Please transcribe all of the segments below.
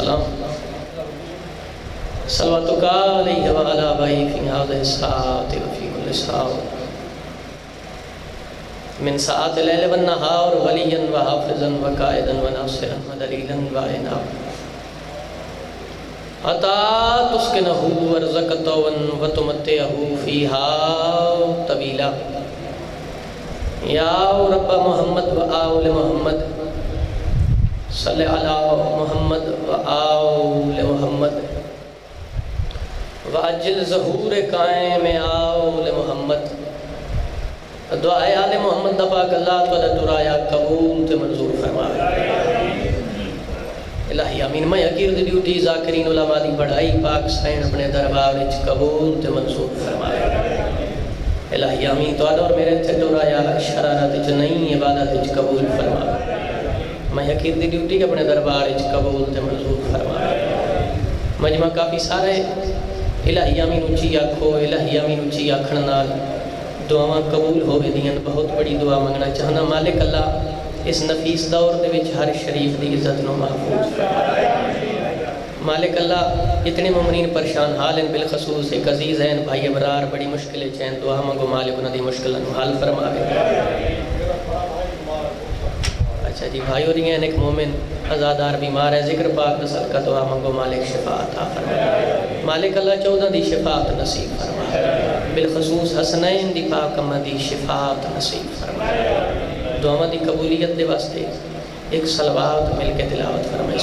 والسلام صلواتک علیہ وعلی آبائہ فی هذه الساعة وفی کل ساعة من ساعات اللیل والنہار ولیا وحافظا وقائدا وناصرا ودلیلا وعینا عطا تسکنہ ورزقتہ وتمتعہ فیہا طویلا یا رب محمد و آل محمد صلی علی محمد و آل محمد واجل ظہور قائم آل محمد دعائے آل محمد دفاق اللہ تعالیٰ درایا قبول تے منظور فرمائے الہی آمین میں یقیر دی ڈیوٹی ذاکرین علماء دی بڑھائی پاک سائن اپنے دربار اچ قبول تے منظور فرمائے الہی آمین تو اور میرے تھے درایا شرارت اچ نہیں عبادت اچ قبول فرمائے میں یقیر دی ڈیوٹی اپنے دربار اچ قبول تے منظور فرمائے مجمع کافی سارے الہی آمین اچھی آکھو الہی آمین اچھی آکھن نال دعاواں قبول ہوئے دیاں بہت بڑی دعا منگنا چاہنا مالک اللہ اس نفیس دور دے وچ ہر شریف دی عزت نو محفوظ فرمائے مالک اللہ اتنے مومنین پریشان حال ہیں بالخصوص ایک عزیز ہیں بھائی ابرار بڑی مشکلیں چین دعا منگو مالک انہاں دی مشکلوں حل فرمائے اچھا جی بھائی اور ہیں ایک مومن ازادار بیمار ہے ذکر پاک نسل کا دعا منگو مالک شفا عطا فرمائے مالک اللہ 14 دی شفاعت نصیب فرمائے بالخصوص حسنین دی پاک امہ دی شفاعت نصیب فرمائے دعا دی قبولیت دے واسطے ایک صلوات مل کے تلاوت فرمائے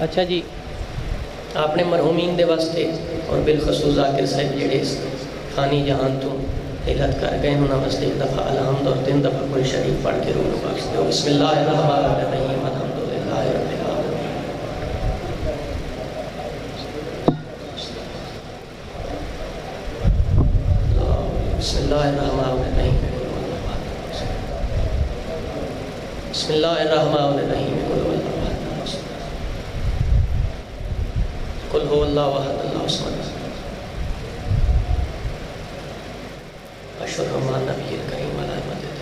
اچھا جی آپ نے مرحومین دے واسطے اور بالخصوص ذاکر صاحب جڑے خانی جہان تو ہلت کر گئے ہونا واسطے ایک دفعہ الحمد اور 3 دفعہ کوئی شریف پڑھ کے روح بخش دو بسم اللہ الرحمن الرحیم الحمدللہ رب العالمین بسم اللہ الرحمن الرحیم بسم اللہ الرحمن الرحیم قل هو اللہ احد اللہ الصمد اشرحمان نبی الکریم علیہ مدد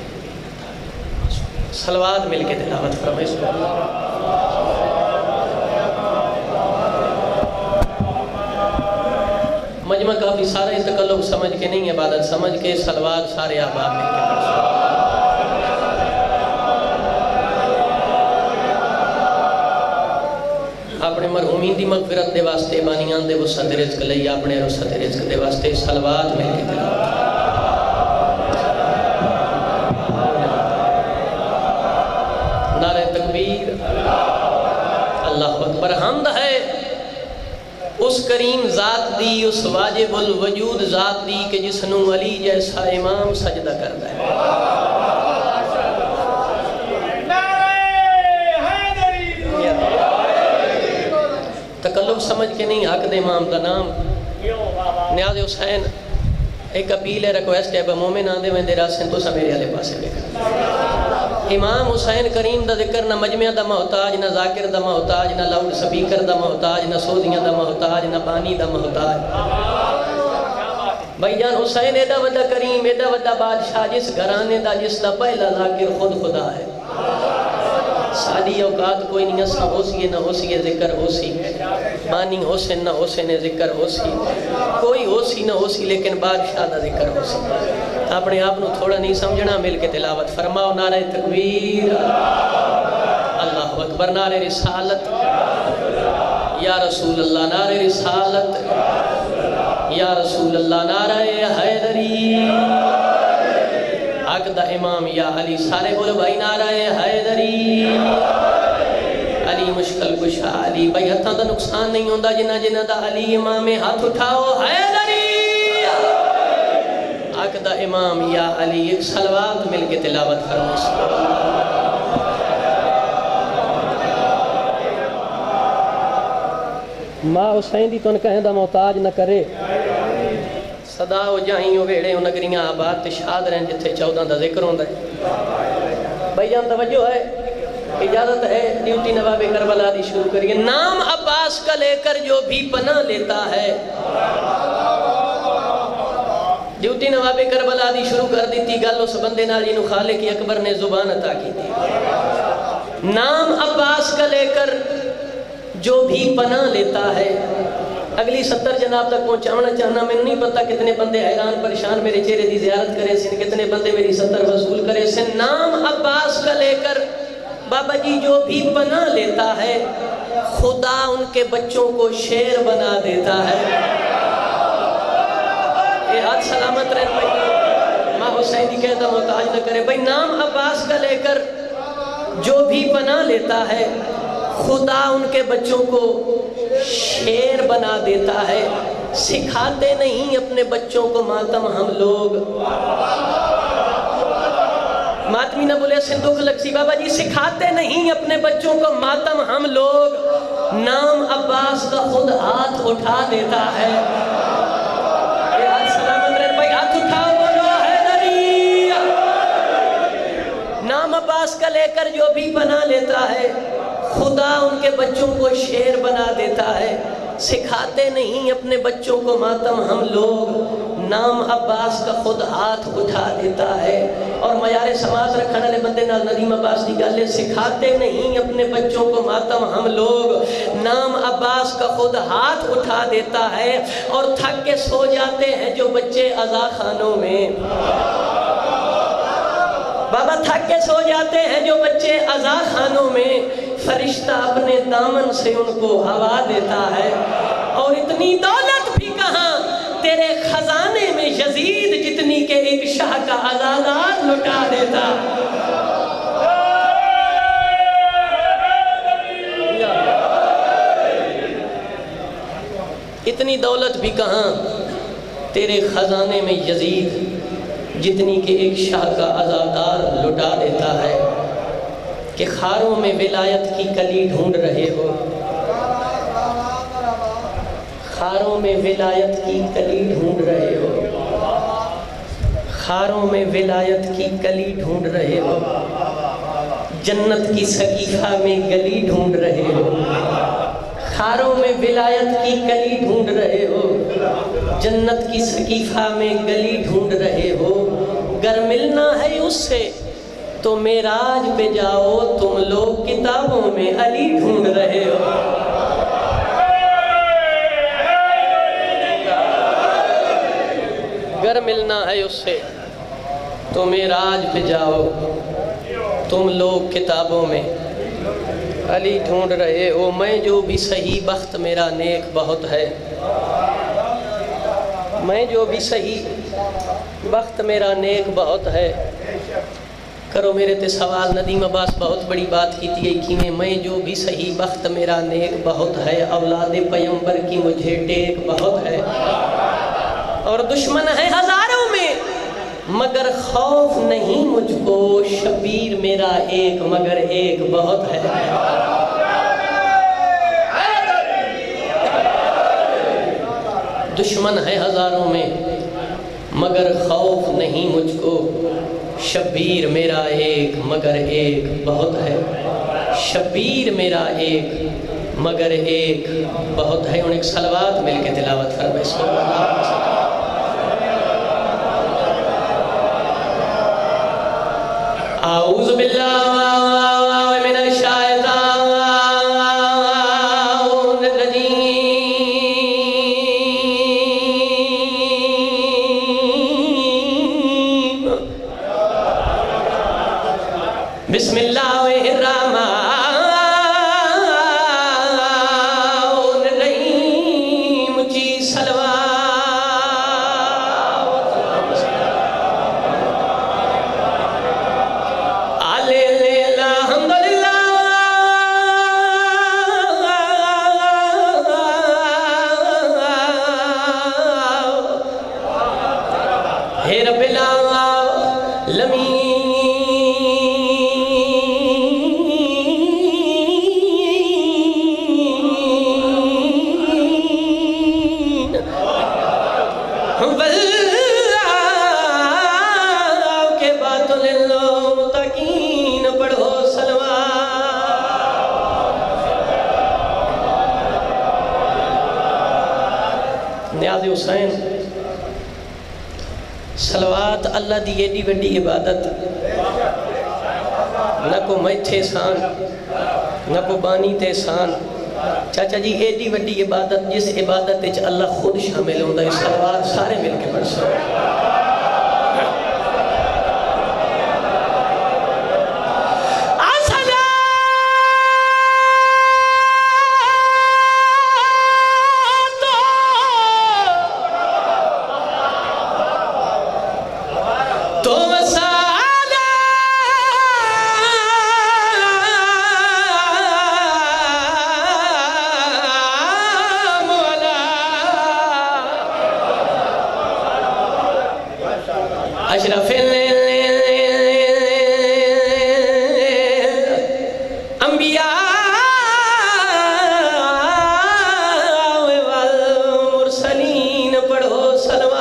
صلوات مل کے تلاوت فرمائے مجمع کافی سارے تکلف سمجھ کے نہیں عبادت سمجھ کے صلوات سارے احباب مل کے اپنے مرحومین دی مغفرت دے واسطے بانیان دے وسعت رزق لئی اپنے وسعت رزق دے واسطے صلوات مل کے تلاوت نعرہ تکبیر اللہ اکبر حمد ہے اس کریم ذات دی اس واجب الوجود ذات دی کہ جس نو علی جیسا امام سجدہ کرتا ہے تکلف سمجھ کے نہیں حق دے امام دا نام نیاز حسین ایک اپیل ہے ریکویسٹ ہے مومن آندے میں دے راسن تو سا میرے علیہ پاسے لے کر امام حسین کریم دا ذکر نہ مجمع دا محتاج نہ ذاکر دا محتاج نہ لاؤڈ سپیکر دا محتاج نہ سودیاں دا محتاج نہ بانی دا محتاج بھائی جان حسین ایڈا وڈا کریم ایڈا وڈا بادشاہ جس گھرانے دا جس دا پہلا ذاکر خود خدا ہے ساری اوقات کوئی نہیں اسا ہو سی نہ ہو سی ذکر ہو سی بانی حسین نہ حسین ذکر ہو سی کوئی ہو سی نہ ہو سی لیکن بادشاہ دا ذکر ہو سی اپنے آپ نو تھوڑا نہیں سمجھنا مل کے تلاوت فرماؤ نعرہ تکبیر اللہ اکبر نعرہ رسالت یا رسول اللہ نعرہ رسالت یا رسول اللہ نعرہ حیدری حق دا امام یا علی سارے بولو بھائی نعرہ حیدری علی مشکل کشا علی بھائی ہتھاں دا نقصان نہیں ہوندہ جنہ جنہ دا علی امام ہاتھ اٹھاؤ حیدری حق دا امام یا علی ایک صلوات مل کے تلاوت فرمائے ماں حسین دی تن کہیں دا محتاج نہ کرے صدا ہو جائیں ویڑے ہو نگریاں آباد تشاد رہیں جتھے 14 دا ذکر ہوندہ ہے بھائی جان توجہ ہے اجازت ہے ڈیوٹی نواب کربلا دی شروع کریے نام عباس کا لے کر جو بھی پناہ لیتا ہے ڈیوٹی نواب کربلا دی شروع کر دیتی گل اس بندے نال جنوں خالق اکبر نے زبان عطا کی تھی. نام عباس کا لے کر جو بھی پناہ لیتا ہے. اگلی 70 جناب تک پہنچانا چاہنا. میں نہیں پتا کتنے بندے حیران پریشان میرے چہرے دی زیارت کرے سن, کتنے بندے میری 70 وصول کرے سن. نام عباس کا لے کر بابا جی جو بھی پناہ لیتا ہے خدا ان کے بچوں کو شیر بنا دیتا ہے. یہ ہاتھ سلامت رہے بھائی, ماں حسین کی کہتا محتاج نہ کرے بھائی. نام عباس کا لے کر جو بھی پناہ لیتا ہے خدا ان کے بچوں کو شیر بنا دیتا ہے. سکھاتے نہیں اپنے بچوں کو ماتم ہم لوگ. ماتمی نہ بولے سندوق لگسی بابا جی سکھاتے نہیں اپنے بچوں کو ماتم ہم لوگ. نام عباس کا خود ہاتھ اٹھا دیتا ہے. یہ ہاتھ سلامت رہے بھائی, ہاتھ اٹھاؤ بولو حیدری. نام عباس کا لے کر جو بھی پناہ لیتا ہے خدا ان کے بچوں کو شیر بنا دیتا ہے. سکھاتے نہیں اپنے بچوں کو ماتم ہم لوگ. نام عباس کا خود ہاتھ اٹھا دیتا ہے. اور معیار سماعت رکھنے والے بندے نال ندیم عباس کی گل ہے, سکھاتے نہیں اپنے بچوں کو ماتم ہم لوگ. نام عباس کا خود ہاتھ اٹھا دیتا ہے. اور تھک کے سو جاتے ہیں جو بچے عزا خانوں میں. بابا تھک کے سو جاتے ہیں جو بچے عزا خانوں میں. فرشتہ اپنے دامن سے ان کو ہوا دیتا ہے. اور اتنی دولت بھی کہاں تیرے خزانے میں یزید جتنی کہ ایک شاہ کا عزادار لٹا دیتا. اتنی دولت بھی کہاں تیرے خزانے میں یزید جتنی کہ ایک شاہ کا عزادار لٹا دیتا ہے. کہ خاروں میں ولایت کی کلی ڈھونڈ رہے ہو, خاروں میں ولایت کی کلی ڈھونڈ رہے ہو, خاروں میں ولایت کی کلی ڈھونڈ رہے ہو. جنت کی سقیفہ میں گلی ڈھونڈ رہے ہو. خاروں میں ولایت کی کلی ڈھونڈ رہے ہو. جنت کی سقیفہ میں گلی ڈھونڈ رہے ہو. گر ملنا ہے اس سے تو معراج پہ جاؤ, تم لوگ کتابوں میں علی ڈھونڈ رہے ہو. گر ملنا ہے اس سے تو معراج پہ جاؤ, تم لوگ کتابوں میں علی ڈھونڈ رہے ہو. میں جو بھی صحیح بخت میرا نیک بہت ہے. میں جو بھی صحیح بخت میرا نیک بہت ہے. کرو میرے تے سوال. ندیم عباس بہت بڑی بات کی تھی. میں جو بھی صحیح بخت میرا نیک بہت ہے. اولاد پیمبر کی مجھے ٹیک بہت ہے. اور دشمن ہے ہزاروں میں مگر خوف نہیں مجھ کو. شبیر میرا ایک مگر ایک بہت ہے. دشمن ہے ہزاروں میں مگر خوف نہیں مجھ کو. شبیر میرا ایک مگر ایک بہت ہے. شبیر میرا ایک مگر ایک بہت ہے. انہیں ایک صلوات مل کے تلاوت کر بسم اللہ. اعوذ باللہ من الشیطان الرجیم. بسم اللہ الرحمن الرحیم. جی صلوات. ہے رب العالمین. کے بات للمتقین پڑھو صلوات. نیاز حسین صلوات اللہ دی ایڈی وڈی عبادت نہ کو میتھے سان نہ کو بانی تے سان چاچا جی ایڈی وڈی عبادت جس عبادت وچ اللہ خود شامل ہوتا ہے صلوات سارے مل کے پڑھ سکتے اشرف انبیاء والمرسلین پڑھو صلوات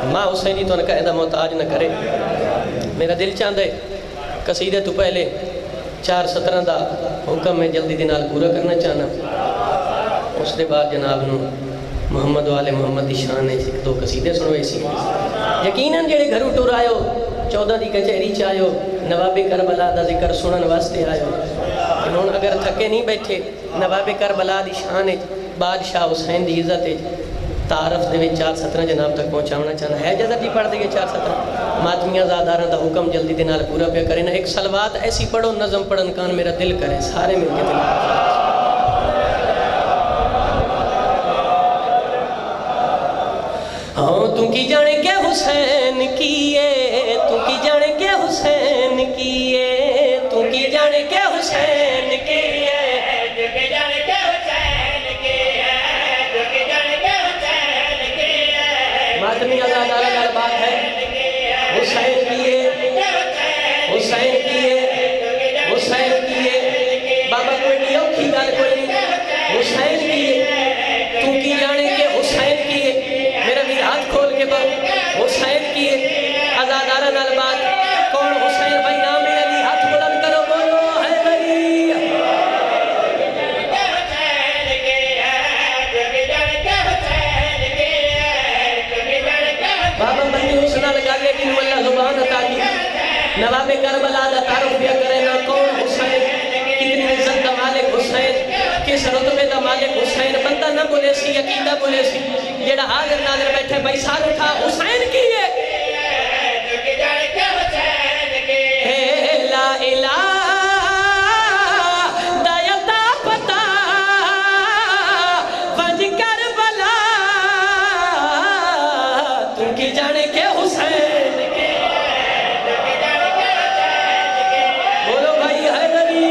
ماں حسینی تو نہ کہہ محتاج نہ کرے میرا دل چاہتا ہے قصیدے تو پہلے 4:17 دا حکم میں جلدی دنال پورا کرنا چاہنا اس دے بعد جناب نو محمد والے محمد دی شان ہے ایک دو قصیدے سنوے سی یقیناً جڑے گھروں ٹور آئے ہو 14 دی کچہری چاہے ہو نواب کربلا دا ذکر سنن واسطے آئے ہو انہوں اگر تھکے نہیں بیٹھے نواب کربلا دی شان ہے بادشاہ حسین دی عزت ہے تعارف دے میں 4:17 جناب تک پہنچاونا چاہنا ہے جدر جی پڑھ دے گے 4:17 ماتمیہ زادارہ دا حکم جلدی دنال پورا پہ کریں ایک صلوات ایسی پڑھو نظم پڑھن کان میرا دل کرے سارے مل کے دل ہاں تو کی جانے کے حسین کیے تو کی جانے کے حسین کیے تو کی جانے کے حسین کیے ماتمی ازادارہ کا بات ہے حسین کیے حسین کیے حسین کیے بابا کوئی نہیں اوکھی گال کوئی نہیں حسین کیے تو کی جانے کے حسین کیے میرا بھی ہاتھ کھول کے بات حسین کیے ازادارہ کا بات کون حسین بھائی نام علی ہاتھ بلند کرو بولو ہے بھائی بابا بندی حسنہ لگا لیکن اللہ زبان عطا کی نواب کربلا دا تعارف بیا کرے نا کون حسین کتنی عزت دا مالک حسین کس رتبے دا مالک حسین بندہ نہ بولے سی عقیدہ بولے سی جیڑا حاضر ناظر بیٹھے بھائی سار اٹھا حسین کی ہے لا الہ دایتا پتا وج کربلا تم کی جانے کے حسین بولو بھائی حیدری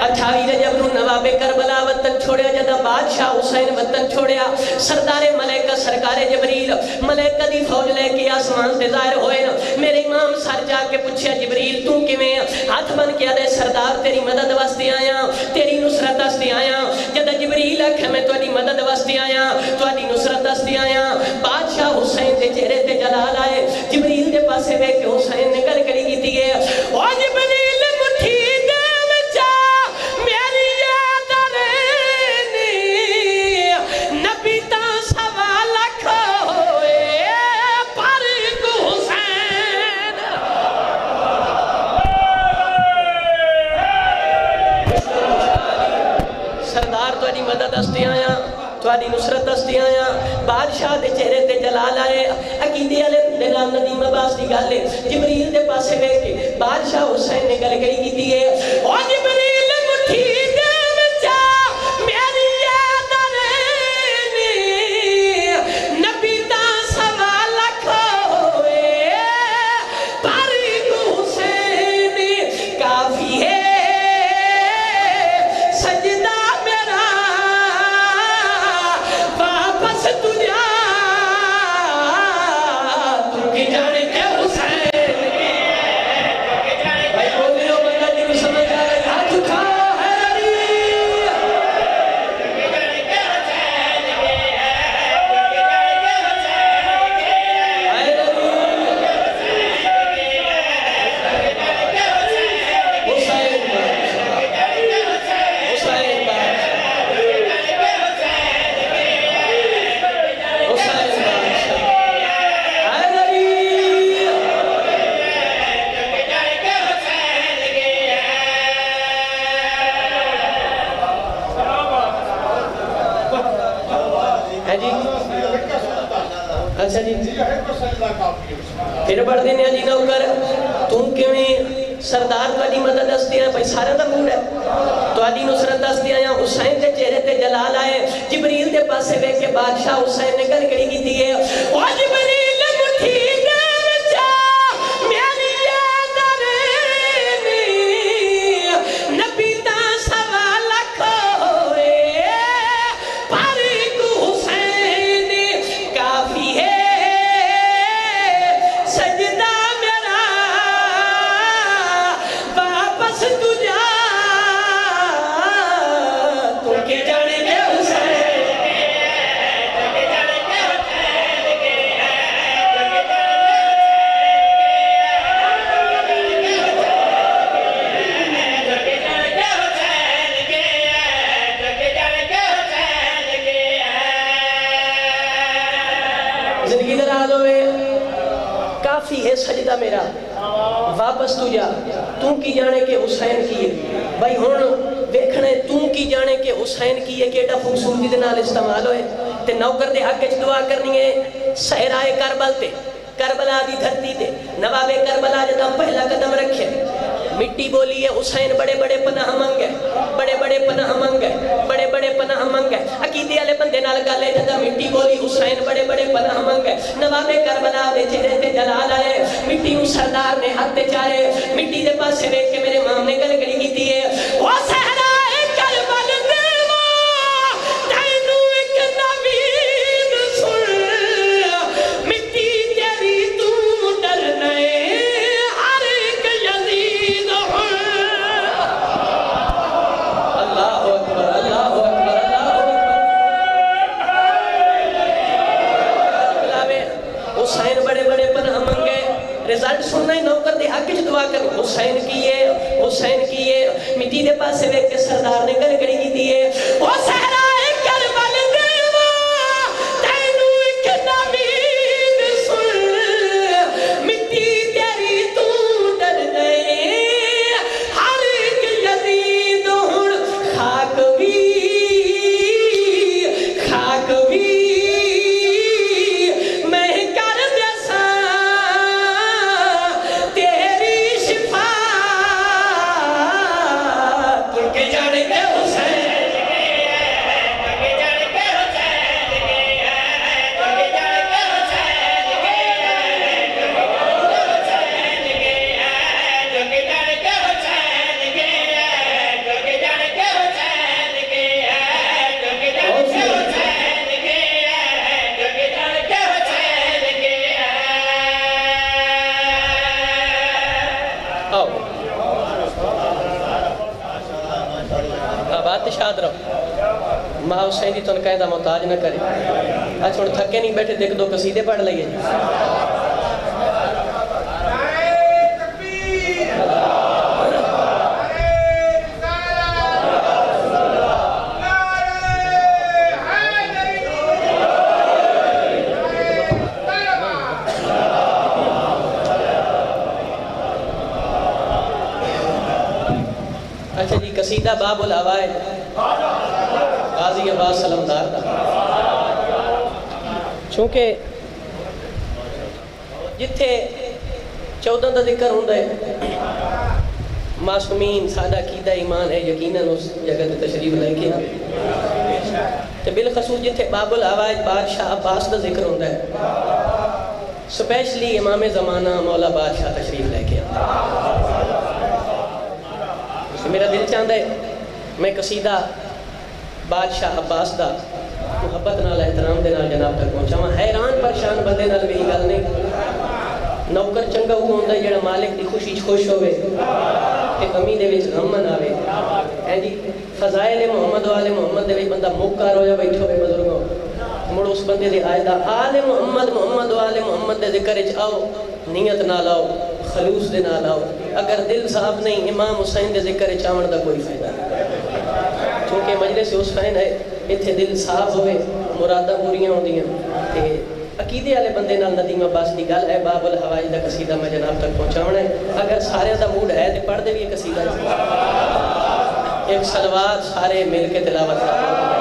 اٹھائی رجب نو نواب کربلا وطن چھوڑیا جدا بادشاہ حسین وطن چھوڑیا سردار ملائکہ سرکار جبریل ملائکہ دی فوج لے کے آسمان تے ظاہر ہوئے میرے امام سر جا کے پوچھیا جبریل تو کیویں ہاتھ بن کے دے سردار تیری مدد واسطے آیا تیری نصرت واسطے آیا جدا جبریل آکھے میں تہاڈی مدد واسطے آیا تہاڈی نصرت واسطے آیا بادشاہ حسین دے چہرے تے جلال آئے جبریل دے پاسے ویکھ کے حسین نے گل کری کیتی ہے او جبریل مٹھی تھوڑی نصرت دستی آیا بادشاہ دے چہرے تے جلال آئے عقیدے علی نظام ندیم عباس دی گالے جبریل دے پاسے بیٹھ کے بادشاہ حسین نے گل کری کی دیئے او جبریل مٹھی دے بچا میری یاد رہنی نبی تا سوا لکھ ہوئے تاریخ حسین کافی ہے سجدہ جانے کے حسین ہے جی اچھا جی پھر پڑھ دینے جی نوکر تم کیویں سردار تہاڈی مدد واسطے ہے بھائی سارا دا موڈ ہے تہاڈی نصرت واسطے آیا حسین دے چہرے تے جلال آئے جبریل دے پاسے ویکھ کے بادشاہ حسین نے گل کڑی کیتی ہے او جبریل مٹھی دے وچ میری یاد رہنی نبی دا سوا لکھ ہوئے پر ایک حسین کافی ہے سجدہ میرا واپس تو جا تو کے جانے کے حسین زندگی دراز ہوئے کافی ہے سجدہ میرا واپس تو جا تم کی جانے کے حسین کیے بھائی ہون دیکھنے تم کی جانے کے حسین کیے کہ ایڈا خوبصورتی دے نال استعمال ہوئے تے نوکر دے حق وچ دعا کرنی ہے صحرائے کربل تے کربلا دی دھرتی تے نواب کربلا جدا پہلا قدم رکھے مٹی بولی ہے حسین بڑے بڑے پناہ منگ ہے بڑے بڑے پناہ منگ ہے بڑے بڑے پناہ منگ ہے عقیدے والے بندے نال گل ہے جدا مٹی بولی حسین بڑے بڑے پناہ منگ ہے نواب کربلا دے چہرے تے جلال آئے مٹی نو سردار نے ہاتھ تے چارے مٹی دے پاسے ویکھ کے میرے امام نے گل کڑی کیتی ہے او صحرائے کربل دیوا تینو ایک نوید سن مٹی تیری تو ڈرنا ہر ایک یزید اللہ اکبر اللہ اکبر اللہ اکبر حسین بڑے بڑے پناہ منگے رزلٹ سننا ہی نوکر دے حق وچ دعا کرو حسین کیے مٹی دے پاسے ویکھ کے سردار نے گل کڑی کیتی ہے او صحرائے کربل دیوا تینو ایک نوید سن مٹی تیری تو ڈرنا ہر ایک یزید ہن خاک بھی میں کر دیساں تیری شفا تو کے جانے کے حسین بات شاد رہو ماں حسین دی تن قائدہ محتاج نہ کرے آج چھوڑ تھکے نہیں بیٹھے دیکھ دو قصیدے پڑھ لئیے اچھا جی قصیدہ باب العوائد غازی عباس سلمدار دا چونکہ جتھے 14 دا ذکر ہوں دے معصومین سادہ عقیدہ ایمان ہے یقیناً اس جگہ تے تشریف لے کے تے بالخصوص جتھے باب العوائد بادشاہ عباس دا ذکر ہوں دے سپیشلی امام زمانہ مولا بادشاہ تشریف لے کے میرا دل چاہتا ہے میں قصیدہ بادشاہ عباس دا محبت نال احترام دے نال جناب تک پہنچا ہوں حیران پریشان بندے نال میری گل نہیں نوکر چنگا ہوا ہوندا جڑا مالک دی خوشی خوش ہوئے تے غمی دے وچ غم مناوے ہیں جی فضائل محمد و آل محمد دے وچ بندہ مکار ہو جا بیٹھا ہوئے بزرگوں مڑ اس بندے دے آئے دا آل محمد محمد و آل محمد دے ذکر وچ آؤ نیت نال آؤ خلوص دے نال آؤ اگر دل صاف نہیں امام حسین دے ذکر وچ آون دا کوئی فائدہ نہیں چونکہ مجلس حسین ہے ایتھے دل صاف ہوئے مراداں پوریاں ہوندیاں تے عقیدے والے بندے نال ندیم عباس دی گل ہے باب الحوائج دا قصیدہ میں جناب تک پہنچاونا ہے اگر سارے دا موڈ ہے تے پڑھ دے بھی قصیدہ ایک صلوات سارے مل کے تلاوت کرتے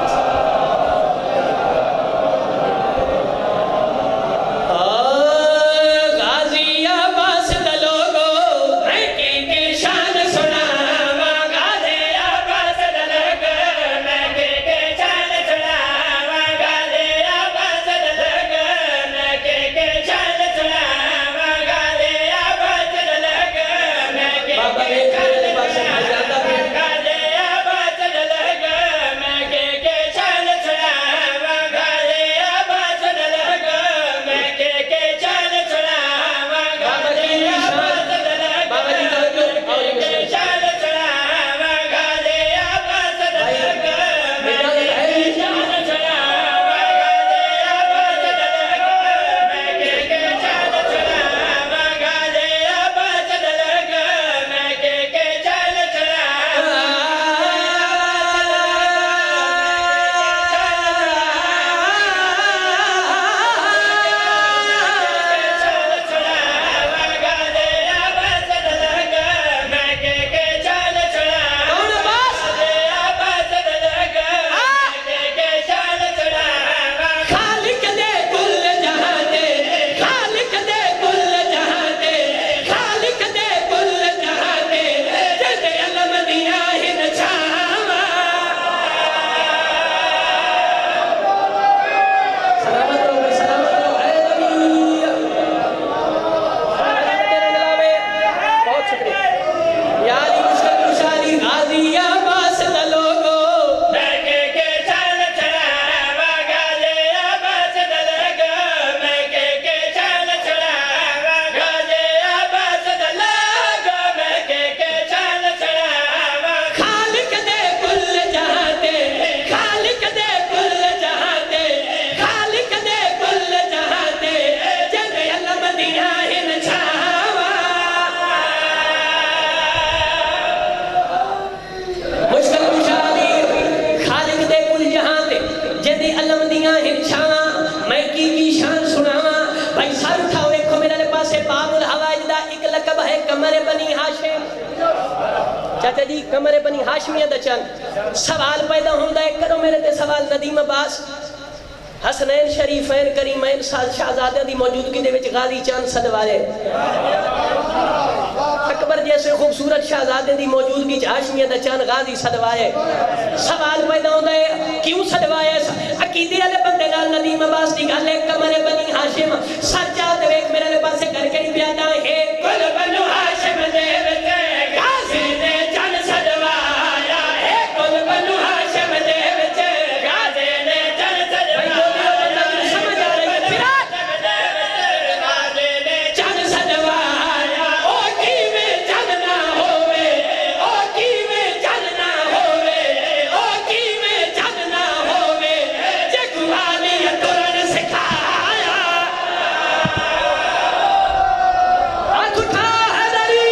چاچا جی کمرے بنی ہاشمیہ دا چند سوال پیدا ہوندہ ہے کرو میرے تے سوال ندیم عباس حسنین شریفین کریمین شہزادہ دی موجودگی دے وچ غازی چاند صدوارے اکبر جیسے خوبصورت شہزادے دی موجودگی ہاشمیہ دا چاند غازی صدوارے سوال پیدا ہوندہ ہے کیوں صدوارے عقیدے والے بندے نال ندیم عباس دی گل ہے کمرے بنی ہاشم سجاد ویکھ میرے پاسے کر کے پیادا ہے کل بنو ہاشم دے وچ غازی نے چاند صدوایا ہے کل بنو ہاشم دے وچ غازی نے چاند صدوایا سمجھ آ رہی ہے چاند صدوایا او کیویں چاند نہ ہووے او کیویں چاند نہ ہووے او کیویں چاند نہ ہووے جے قوالی ترن سکھایا ہاتھ اٹھا حیدری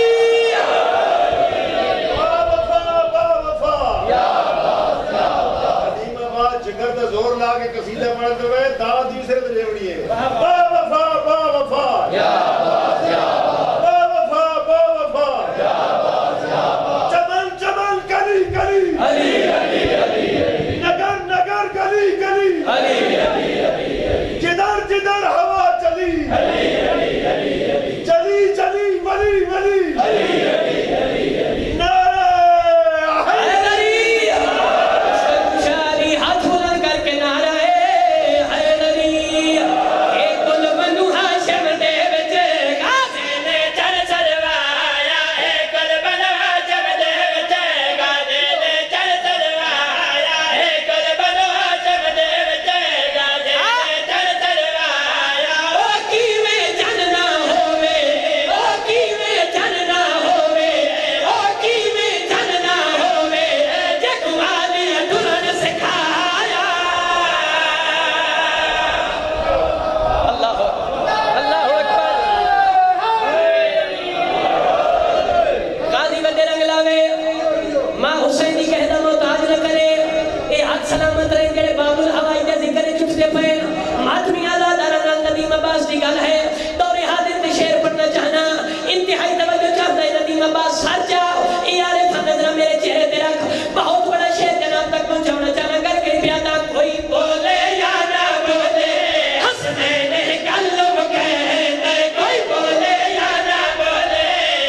ندیم عباس جگر تے زور لا کے قصیدہ پڑھتے ہوئے دعوت دی سر تے جوڑی ہے با وفا با وفا یا عباس یا با وفا با وفا یا عباس یا چمن چمن گلی گلی علی علی علی نگر نگر گلی گلی علی علی علی جدھر جدھر ہوا چلی علی علی علی چلی چلی ولی ولی علی علی علی نعرہ حیدری شاری ہاتھ بلند کر کے نعرہ حیدری ایک کل بنو ہاشم دے وچ غازی نے چاند صدوایا ہے کل بنو ہاشم دے وچ غازی نے چاند صدوایا ہے کل بنو ہاشم دے وچ غازی نے چاند صدوایا او کیویں چاند نہ ہووے او کیویں چاند نہ ہووے او کیویں چاند نہ ہووے جے قوالی ترن سکھایا اللہ اکبر غازی ودے رنگ لاوے ماں حسین دی کہنا محتاج نہ کرے اے حق سلامت رہے جڑے باب الہوائی دے ذکر چھٹتے پئے ماتمی آزاد رنگ ندیم عباس دی گل ہے دور حاضر تے شعر پڑھنا چاہنا انتہائی توجہ چاہتا ہے ندیم عباس سچ جاؤ اے یارے نظر میرے چہرے تے رکھ بہت بڑا شعر جناب تک پہنچانا چاہنا کر کے پیادا کوئی بولے یا نہ بولے حسنین گلم کہنے کوئی بولے یا نہ بولے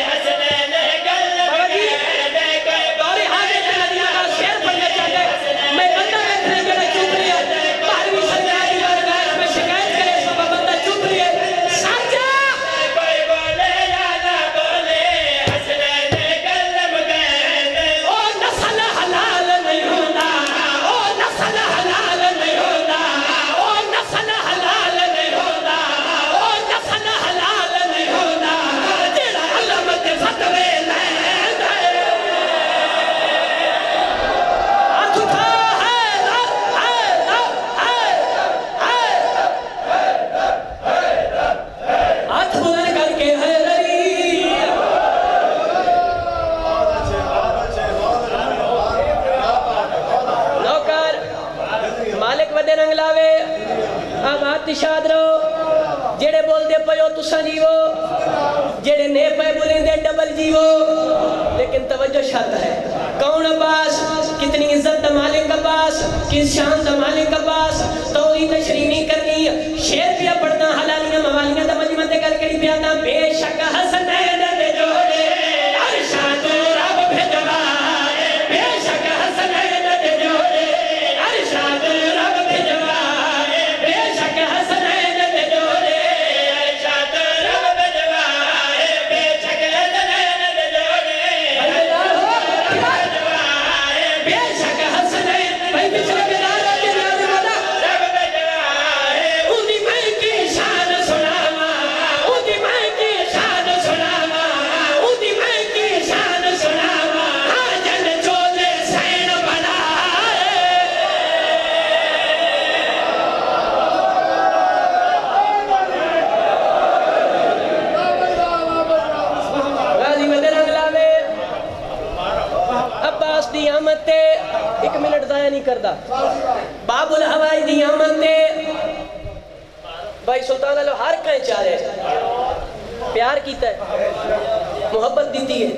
حسنین گلم کہنے کوئی دور حاضر تے ندیم عباس شعر پڑھنا چاہتا ہے میں بندہ بیٹھنے میرا چپ لیا باہروی سرکاری بارگاہ میں شکایت کرے سب بندہ چپ لیا سچا کوئی بولے یا نہ بولے حسنین گلم کہنے او نسل حلال نہیں ہوتا او نسل حلال نہیں ہوتا او نسل حلال نہیں ہوتا او نسل حلال نہیں ہوتا جڑا علمت فتوے لیندا ہے ہاتھ اٹھا ہاتھ بلند کر کے حیدری نوکر مالک ودے رنگ لاوے اب ہاتھ شاد رہو جڑے بول دے پیو تساں جیو جڑے نے پے بولیں دے ڈبل جیو لیکن توجہ شرط ہے کون عباس کتنی عزت دا مالک عباس کس شان دا مالک عباس توحید تشریح نہیں کرنی شعر پیا پڑھنا حلالیاں موالیاں دا مجمع تے کر کے پیادا بے شک حسنین دے جوڑے ارشاد رب بھجوائے بے شک حسنین دے جوڑے ارشاد رب بھجوائے بے شک حسنین دے جوڑے ارشاد رب بھجوائے بے شک حسنین دے جوڑے بے شک حسنین بھائی پچھلے بلارہ کے نام والا رب بھجوائے اُنہی میں کی شان سناوا اُنہی میں کی شان سناوا اُنہی میں کی شان سناوا آجن چولے سین بنائے غازی ودے رنگ لاوے عباس دی آمد تے ایک منٹ ضائع نہیں کردا باب الہوائی دی آمد تے بھائی سلطان اللہ ہر کہیں چاہ رہے پیار کیتا ہے محبت دیتی ہے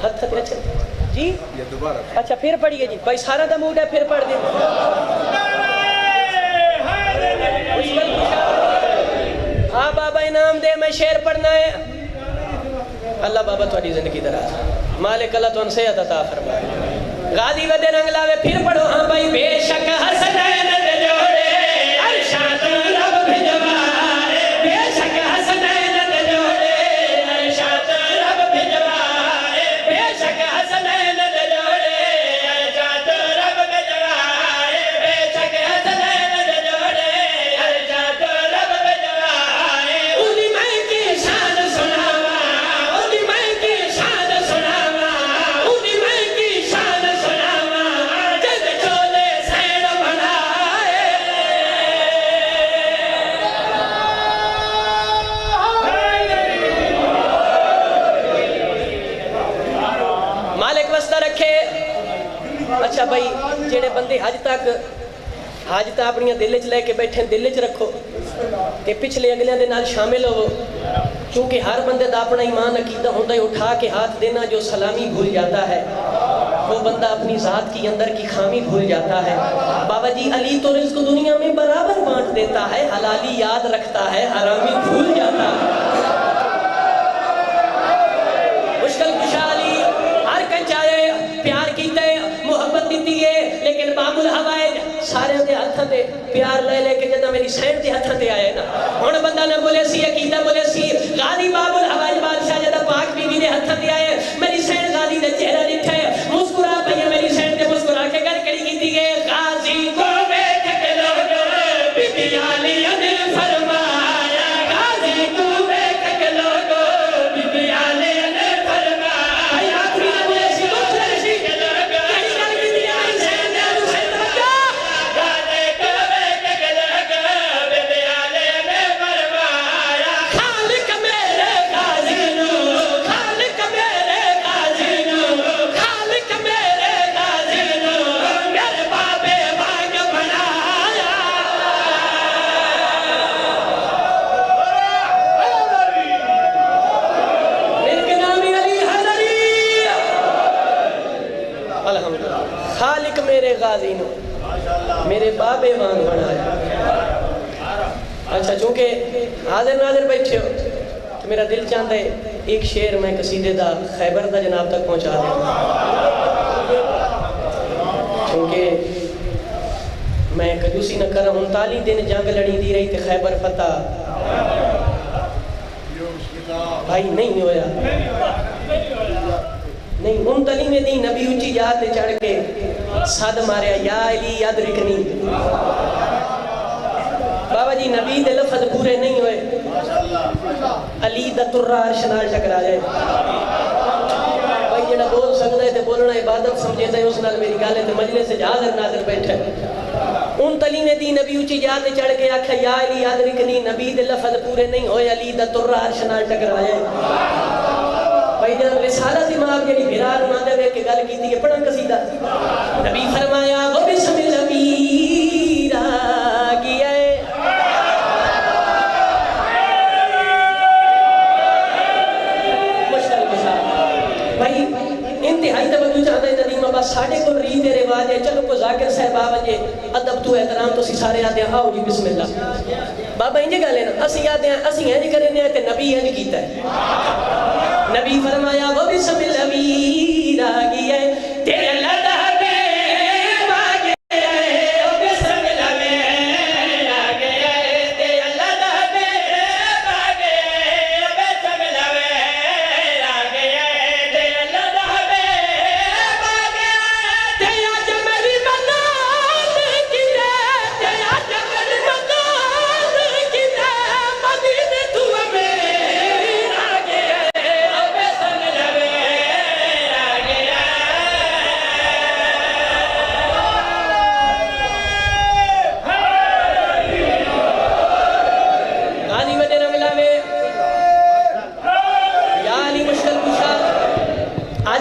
حد تک اچھا جی اچھا پھر پڑھیے جی بھائی سارا دا موڈ ہے پھر پڑھ دیں ہاں بابا انعام دے میں شعر پڑھنا ہے اللہ بابا تھوڑی زندگی دراز مالک اللہ تو ان سے عطا فرمائے غازی ودے رنگ لاوے پھر پڑھو ہاں بھائی بے شک حسنین دے جوڑے ارشاد رب بھجوائے بے شک حسنین دے جوڑے ارشاد رب بھجوائے بے شک حسنین دے جوڑے ارشاد رب بھجوائے بے شک حسنین دے جوڑے ارشاد رب بھجوائے انہی میں کی شان سناوا انہی میں کی شان سناوا انہی میں کی شان سناوا جگ چولے سین بنائے مالک واسطہ رکھے اچھا بھائی جڑے بندے حج تک اپنی دل چ لے کے بیٹھے دل چ رکھو کہ پچھلے اگلے دے نال شامل ہو کیونکہ ہر بندے دا اپنا ایمان عقیدہ ہوتا ہے اٹھا کے ہاتھ دینا جو سلامی بھول جاتا ہے وہ بندہ اپنی ذات کی اندر کی خامی بھول جاتا ہے بابا جی علی تو رزق دنیا میں برابر بانٹ دیتا ہے حلالی یاد رکھتا ہے حرامی بھول جاتا ہے مشکل کشا علی ہر کنچائے پیار کیتے محبت دیتی ہے لیکن باب الحوائج سارے دے ہاتھاں تے پیار لے لے کے جدا میری سینٹ دے ہاتھاں تے آئے نا ہن بندہ نہ بولے سی عقیدہ بولے سی غازی باب الحوائج بادشاہ جدا پاک بی بی دے ہاتھاں تے آئے میری سینٹ غازی دے چہرہ ڈٹھے مسکرا پئی میری سینٹ تے مسکرا کے گل کری کیتی ہے غازی کو بیٹھ کے لوگ بی بی علی نے فرمایا غازی کو بیٹھ کے لوگ بی بی علی نے فرمایا آخری نہ بولے سی دوسرے سی کے لوگ کئی گل کیتی ہے سینٹ دے حسین توجہ غازی کو بیٹھ کے لوگ بی بی علی نے فرمایا خالق میرے غازی نو خالق میرے غازی نو خالق میرے غازی نو میرے بابے باغ بنایا ملک نامی علی حضری الحمدللہ خالق میرے غازی نو میرے بابے وانگ بنایا اچھا چونکہ حاضر ناظر بیٹھے ہو تو میرا دل چاہتا ہے ایک شعر میں قصیدے دا خیبر دا جناب تک پہنچا دیں چونکہ میں کنجوسی نہ کر رہا ہوں 39 دن جنگ لڑی دی رہی تے خیبر فتح بھائی نہیں ہویا نہیں 39 دن نبی اونچی جہاں تے چڑھ کے صد ماریا یا علی یاد رکنی بابا جی نبی دے لفظ پورے نہیں ہوئے علی دا ترہ عرش نال ٹکرا جائے بھائی جڑا بول سکتا ہے تے بولنا عبادت سمجھے تے اس نال میری گالے تے مجلس سے حاضر ناظر بیٹھے 39 دن نبی اونچی جہاں تے چڑھ کے آکھا یا علی یاد رکنی نبی دے لفظ پورے نہیں ہوئے علی دا ترہ عرش نال ٹکرا جائے بھائی جناب رسالت امام جڑی بھرار ماندے وے کہ گل کیتی ہے پڑھا قصیدہ نبی فرمایا وہ بسم الامیر آ گیا ہے مشکل کے ساتھ بھائی انتہائی توجہ چاہتا ہے ندیم بس ساڑھے کو رید رواج ہے چلو کو ذاکر صاحب آوہ جے ادب تو احترام تو سارے آتے ہیں آؤ جی بسم اللہ بابا انجے گا لینا اسی آتے ہیں اسی انج کرنے ہیں کہ نبی انج کیتا ہے نبی فرمایا وہ بسم الامیر آگی ہے تیرے لدہ بے باگے وہ بسم الامیر آگے تیرے لدہ بے باگے وہ بسم الامیر آگے تیرے لدہ بے باگے تیرے جمری مدد کی رے تیرے جمری مدد کی رے مدینہ تو امیر آگے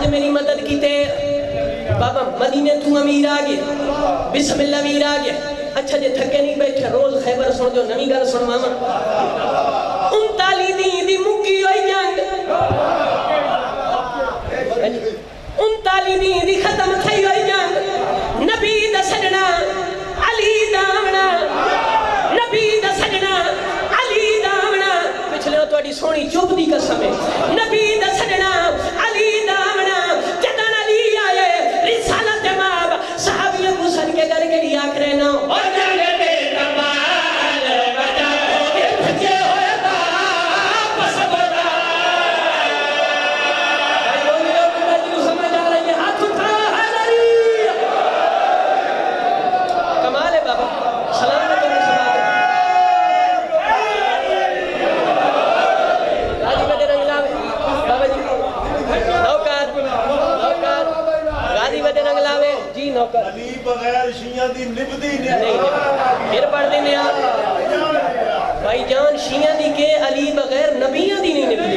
میری مدد کیتے بابا مدینے تو امیر آگے بسم اللہ امیر آگے اچھا جے تھکے نہیں بیٹھے روز خیبر سن جو نمی گل سن ماما 39 دین دی مکی ہوئی جنگ 39 دین دی ختم تھئی ہوئی جنگ نبی دا سجنا علی دامنا نبی دا سجنا علی دامنا پچھلے توڑی سونی چوب دی قسم ہے نبی دا سجنا علی دامنا جدن علی آئے رسالت ماب صحابی ابو سن کے گھر کے لیا کرے نا اور جنگ دے کمال بجا ہوئے بھجے ہوئے واپس بڑا سمجھ آ رہی ہے ہاتھ اٹھا حیدری کمال ہے بابا سلام علیکم راجی بدے رنگ لاوے بابا جی نوکر غازی بدے رنگ لاوے جی نوکر علی بغیر شیعہ دی نبدی نہیں پھر پڑھ دینے آپ بھائی جان شیعہ دی کہ علی بغیر نبیوں دی نہیں نبدی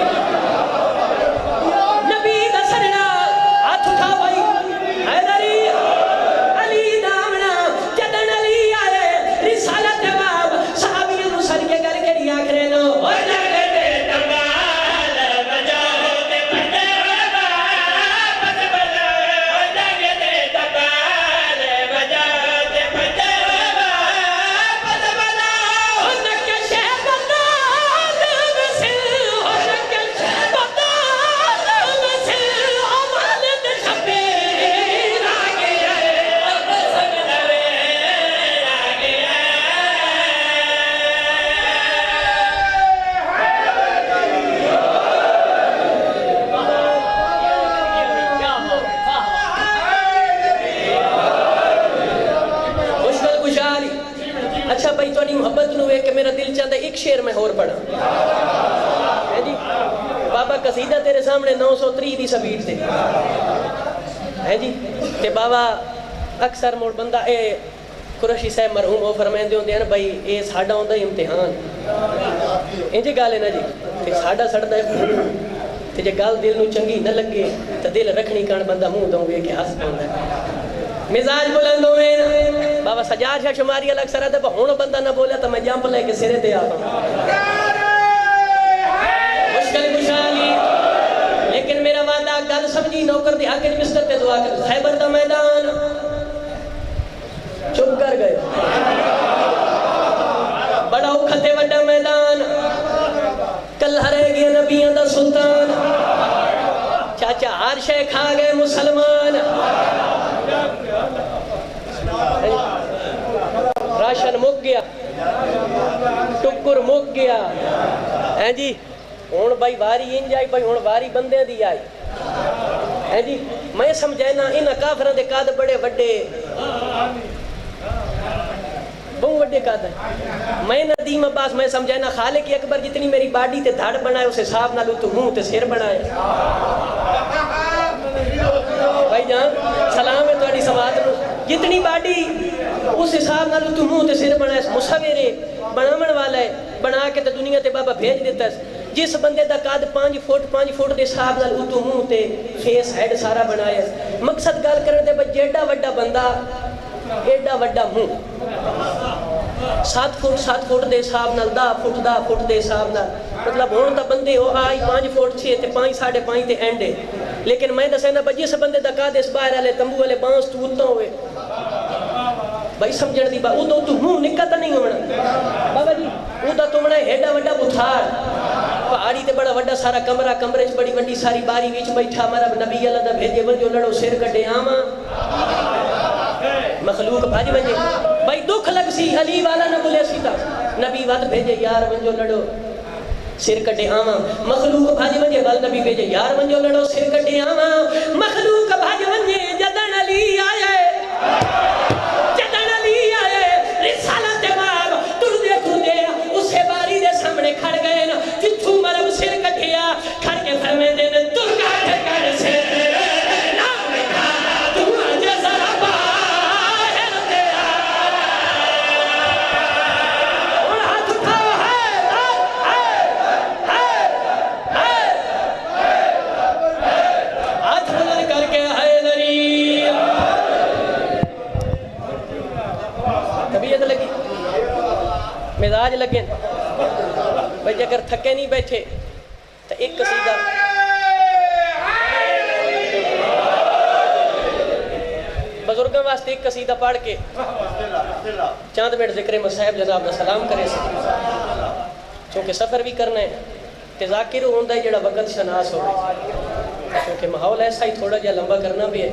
نبی دا سرنا ہاتھ اٹھا بھائی حیدری علی دامنا جدن علی آئے رسالت باب صحابی مسل کے گھر کے لیا کرے نو اور جگتے تمال بجاؤ دے بڑے واپس بجا اور جگتے تمال بجاؤ دے بڑے واپس بجا اور نکش بدال مسل اور نکش بدال مسل عمالت شبیر آگے سگنوے آگے مشکل گشاری اچھا بھائی توڑی محبت نوے کہ میرا دل چاہتا ہے ایک شعر میں اور پڑھا ہے جی بابا قصیدہ تیرے سامنے 903 دی سبیٹ تے ہے جی تے بابا اکثر موڑ بندہ اے قرشی صاحب مرحوم ہو فرمائیں دے ہوندے ہیں بھائی اے ساڑھا ہوندہ ہے امتحان انجھے گالے نا جی تے ساڑھا سڑھتا ہے تے جے گال دل نو چنگی نہ لگے تے دل رکھنی کان بندہ منہ دوں گے کہ ہس پاؤں ہے مزاج بلند ہوئے بابا سجاد شاہ شماری الگ سرہ دے ہونو بندہ نہ بولا تو میں جامپ لے کے سرے دے آتا ہوں مشکل کشالی لیکن میرا وعدہ گل سمجھی نوکر دی حق مستر پہ دعا کر خیبر دا میدان چپ کر گئے بڑا اکھتے وڈا میدان کل ہرے گیا نبیان دا سلطان چاچا ہر شے کھا گئے مسلمان راشن مک گیا ٹکر مک گیا ہیں جی ہون بھائی واری ان جائی بھائی ہون واری بندے دی آئی ہیں جی میں سمجھائنا انہا کافران دے قاد بڑے وڈے بہت وڈے قاد ہے میں ندیم عباس میں سمجھائنا خالق اکبر جتنی میری باڈی تے دھاڑ بنائے اسے صاحب نہ لو تو منہ تے سیر بنائے بھائی جان سلام ہے توڑی سواد نو جتنی باڈی اس حساب نہ لو تو منہ تے سیر بنائے مصورے بنامن والا ہے بنا کے تے دنیا تے بابا بھیج دیتا ہے جس بندے دا قاد 5 فٹ دے حساب نہ لو تو منہ تے فیس ہیڈ سارا بنایا مقصد گال کرنے دے بھائی ایڈا وڈا بندہ ایڈا وڈا منہ 7 فٹ دے حساب نال 10 فٹ دے حساب نال مطلب ہون دا بندے ہو آئی 5 فٹ 6 تے 5 ساڑھے 5 تے اینڈے لیکن میں دسے نا بجی سے بندے دا قاد اس باہر آلے تمبو والے بانس تو اتنا ہوئے بھائی سمجھڑ دی با او تو منہ نکتا نہیں ہونا بابا جی او دا تمنا ہیڈا وڈا بتھار پہاڑی تے بڑا وڈا سارا کمرہ کمرے چ بڑی وڈی ساری باری وچ بیٹھا ہمارا نبی اللہ دا بھیجے ون جو لڑو سر کٹے آما مخلوق بھاج ونجے بھائی دکھ لگ سی علی والا نہ بولے سیتا نبی وقت بھیجے یار ون جو لڑو سر کٹے آما مخلوق بھاج ونجے بل نبی بھیجے یار ون جو لڑو سر کٹے آما مخلوق بھاج ونجے جدن علی آئے رسالت باب تر دے اسے باری دے سامنے کھڑ گئے نا جتھو مرم سر کٹھیا کھڑ کے فرمے دے نا تر کاٹ کر سر نام لکھا تو آجے ذرا باہر دیا اور ہاتھ اٹھاؤ ہاتھ بلند کر کے حیدری طبیعت لگی مزاج لگے بھائی اگر تھکے نہیں بیٹھے تو ایک قصیدہ بزرگوں واسطے ایک قصیدہ پڑھ کے چاند منٹ ذکر مصاحب جناب کا سلام کرے چونکہ سفر بھی کرنا ہے کہ ذاکر ہوندہ ہے جڑا وقت شناس ہو رہا چونکہ ماحول ایسا ہی تھوڑا جا لمبا کرنا بھی ہے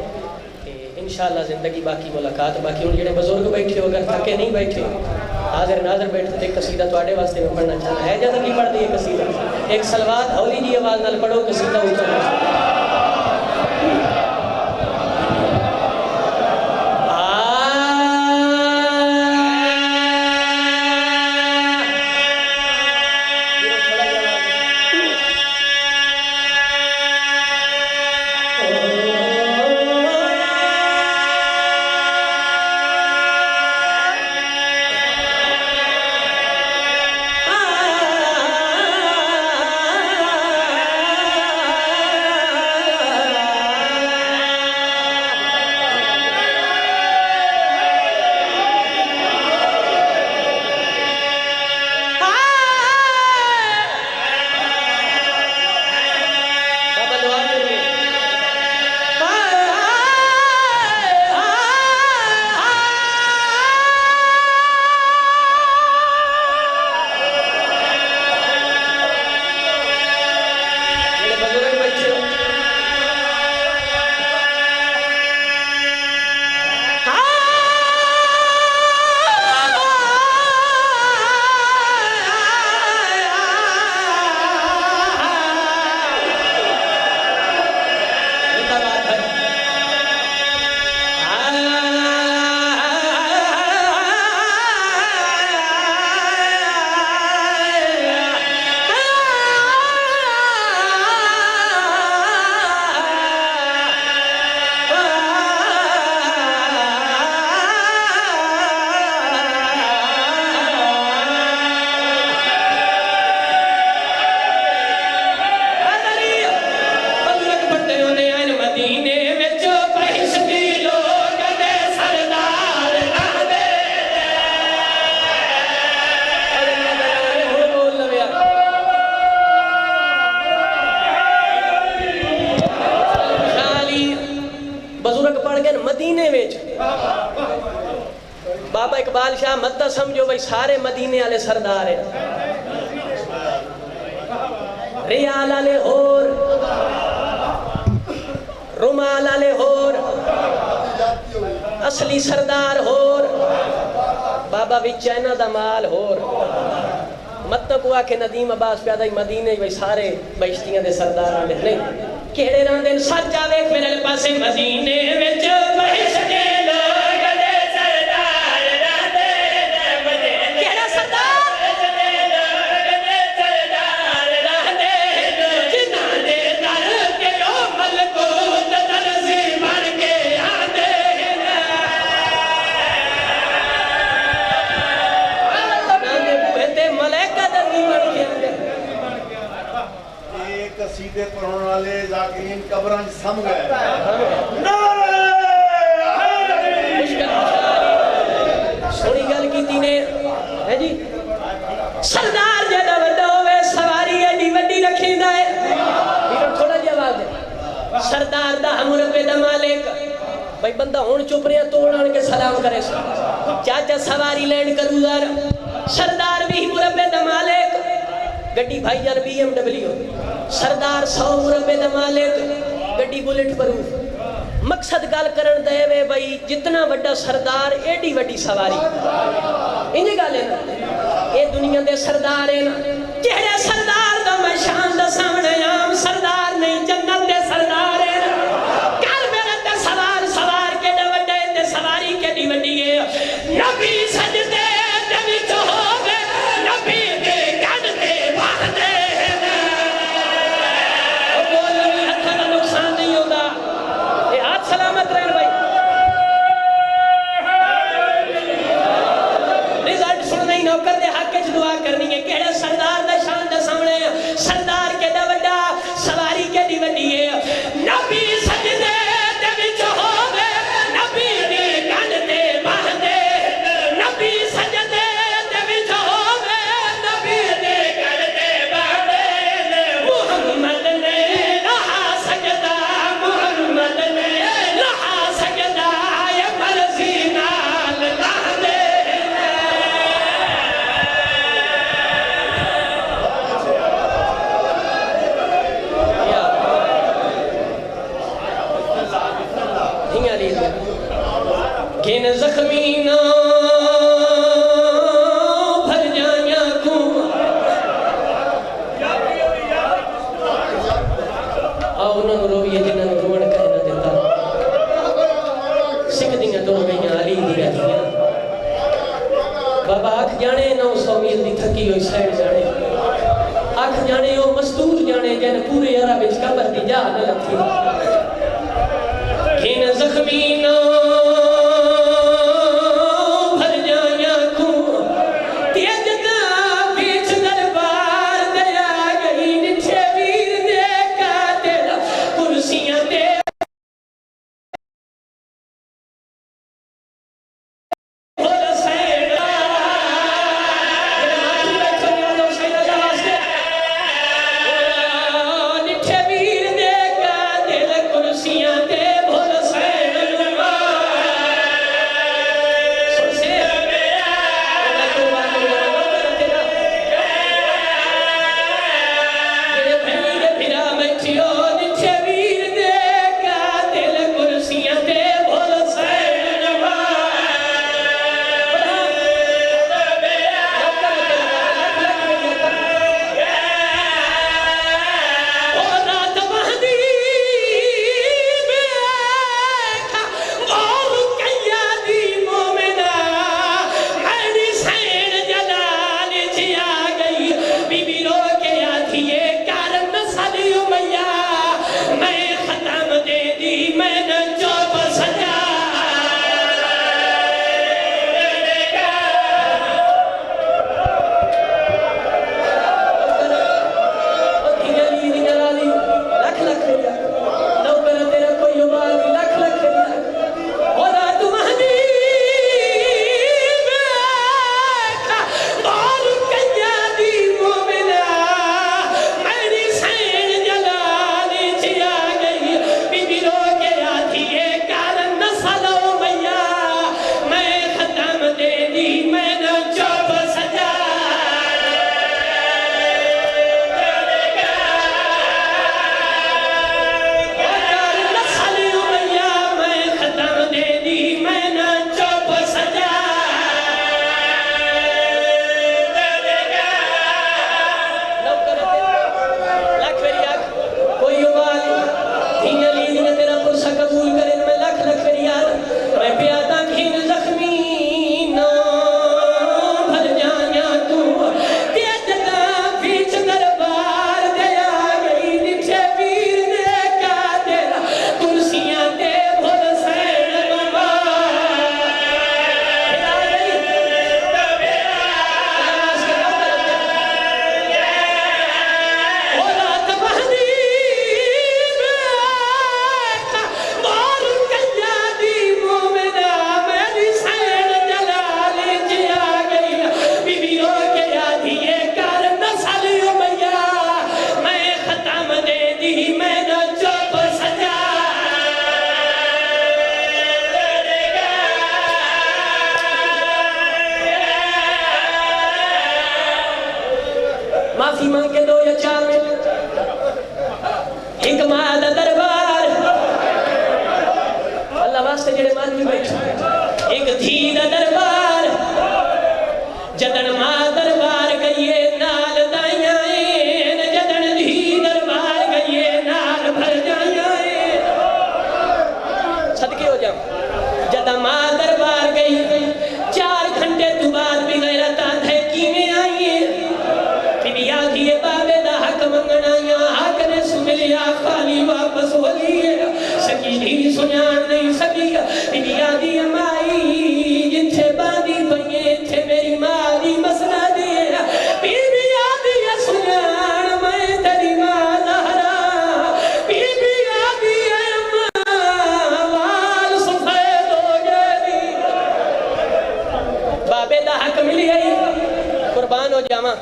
کہ انشاءاللہ زندگی باقی ملاقات باقی ان جڑے بزرگ بیٹھے ہو اگر تھکے نہیں بیٹھے حاضر ناظر بیٹھے ایک قصیدہ توڑے واسطے میں پڑھنا چاہتا ہے جیسا نہیں پڑھ دی یہ قصیدہ ایک سلوات ہولی جی آواز نال پڑھو قصیدہ ہوتا بابا اقبال شاہ مدہ سمجھو بھئی سارے مدینے والے سردار ہیں ریال والے ہور رومال والے ہور اصلی سردار ہور بابا وچینہ دا مال ہور مطلب ہوا کہ ندیم عباس پیادہ مدینے بھئی سارے بہشتیاں دے سردار آنے نہیں کہڑے راندن سچ آوے میرے پاسے مدینے وچ بہشتے لوگ دے سردار راندے کہڑا سردار لوگ دے سردار راندے جنہاں دے در کے او ملکوت درزی بن کے آندے راندے بوہے تے ملائکہ درزی بن کے آندے قصیدے پڑھنے والے ذاکرین قبران سم گئے سوڑی گل کی تینے ہے جی سردار جیدہ وڈا ہوئے سواری ایڈی وڈی رکھی دائے بیرون تھوڑا جی آواز ہے سردار دا ہم رب دا مالک بھائی بندہ ہون چپ رہے توڑان کے سلام کرے چاچا سواری لینڈ کرو دار سردار بھی رب دا مالک گڑی بھائی جان بی ایم ڈبلیو سردار 100 مربع دا مالک گڑی بلٹ پرو مقصد گال کرن دے وے بھائی جتنا وڈا سردار ایڈی وڈی سواری انجھے گالے نا اے دنیا دے سردار ہیں نا کہڑے سردار دا میں شان دا سامنے عام سردار نہیں جنت دے سردار ہیں نا کال میرے تے سوار سوار کے دے وڈے تے سواری کے دی وڈی ہے نبی سجدے دے وچ ہووے نبی دے گھڑ دے باہ دے سلامت رہن بھائی رزلٹ سننے ہی نوکر دے حق اچھ دعا کرنی ہے کہڑے سردار دا شان دا سامنے سردار کے دا وڈا سواری کے دی وڈی ہے کن زخمی نہ بھر جائیاں کو آؤ انہوں نے رویے جنہوں نے روڑ کہنا دیتا سکھ دیاں دو گئیاں علی دیا دیاں بابا آکھ جانے نہ اس امید دی تھکی ہوئی سائڈ جانے آکھ جانے وہ مستور جانے جن پورے عرب اس قبر دی جا نہ لکھی کن زخمی نہ معافی مانگ کے 2 یا 4 منٹ ایک ماں دا دربار اللہ واسطے جڑے مانوی بیٹھے ایک دھی دا دربار جدن ماں دربار گئیے نال دائیاں این جدن دھی دربار گئیے نال بھر جائیاں این صدقے ہو جاؤں جدن ماں دربار گئی 4 گھنٹے تو بعد بھی غیرتاں تھے کیویں آئیے بیا دیے بابے دا حق منگنا یا حق نے سملیا خالی واپس ہو لیے سکی نہیں سنان نہیں سکی بیا دیے مائی جنچے باندی پئیے تھے میری مالی مسئلہ دیے بیا دیے سنان میں تیری ماں زہرا بیا دیے وال سفید ہو گئی بابے دا حق ملی ہے قربان ہو جاواں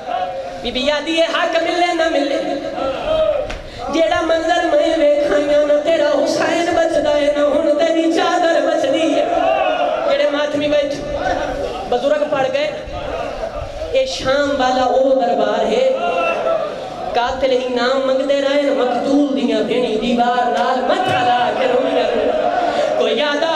بی بی یادی ہے حق ملے نہ ملے جیڑا منظر میں ویکھائیاں نہ تیرا حسین بچ دائے نہ ہن تیری چادر بچ دی ہے جیڑے ماتمی بیٹھ بزرگ پڑھ گئے اے شام والا او دربار ہے قاتل انعام منگ دے رہے مقتول دیاں بھینی دیوار نال متھا لا کے رویاں کوئی یادہ